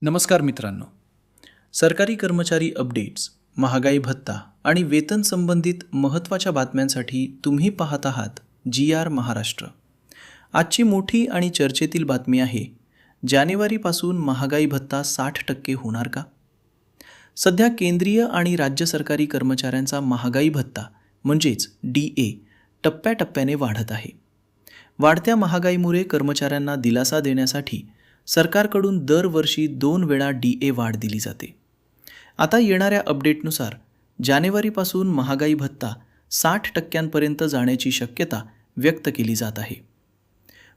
नमस्कार मित्रांनो. सरकारी कर्मचारी अपडेट्स, महागाई भत्ता आणि वेतन संबंधित महत्त्वाच्या बातम्यांसाठी तुम्ही पाहत आहात GR महाराष्ट्र. आजची मोठी आणि चर्चेतील बातमी आहे, जानेवारीपासून महागाई भत्ता 60% होणार का? सध्या केंद्रीय आणि राज्य सरकारी कर्मचाऱ्यांचा महागाई भत्ता म्हणजेच DA टप्प्याटप्प्याने वाढत आहे. वाढत्या महागाईमुळे कर्मचाऱ्यांना दिलासा देण्यासाठी सरकारकडून दरवर्षी 2 वेळा DA वाढ दिली जाते. आता येणाऱ्या अपडेटनुसार जानेवारीपासून महागाई भत्ता 60% जाण्याची शक्यता व्यक्त केली जात आहे.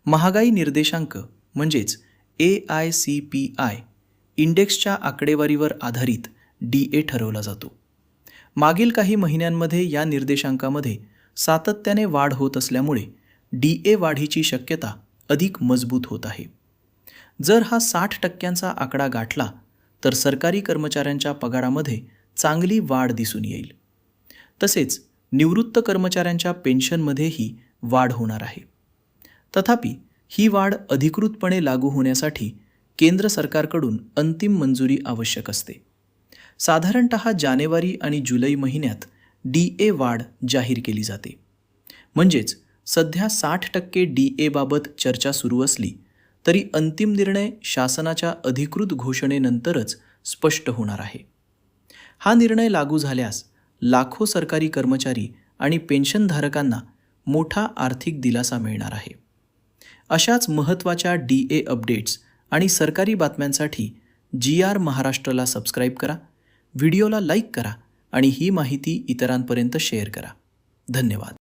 महागाई निर्देशांक म्हणजेच AICPI इंडेक्सच्या आकडेवारीवर आधारित DA ठरवला जातो. मागील काही महिन्यांमध्ये या निर्देशांकामध्ये सातत्याने वाढ होत असल्यामुळे DA वाढीची शक्यता अधिक मजबूत होत आहे. जर हा 60% आकडा गाठला तर सरकारी कर्मचाऱ्यांच्या पगारामध्ये चांगली वाढ दिसून येईल. तसेच निवृत्त कर्मचाऱ्यांच्या पेन्शनमध्येही वाढ होणार आहे. तथापि ही वाढ अधिकृतपणे लागू होण्यासाठी केंद्र सरकारकडून अंतिम मंजुरी आवश्यक असते. साधारणतः जानेवारी आणि जुलै महिन्यात DA वाढ जाहीर केली जाते. म्हणजेच सध्या 60% DA बाबत चर्चा सुरू असली तरी अंतिम निर्णय शासनाच्या अधिकृत घोषणेनंतरच स्पष्ट होणार आहे. हा निर्णय लागू झाल्यास लाखो सरकारी कर्मचारी आणि पेन्शनधारकांना मोठा आर्थिक दिलासा मिळणार आहे. अशाच महत्त्वाच्या DA अपडेट्स आणि सरकारी बातम्यांसाठी GR महाराष्ट्राला सबस्क्राईब करा, व्हिडिओला लाईक करा आणि ही माहिती इतरांपर्यंत शेअर करा. धन्यवाद.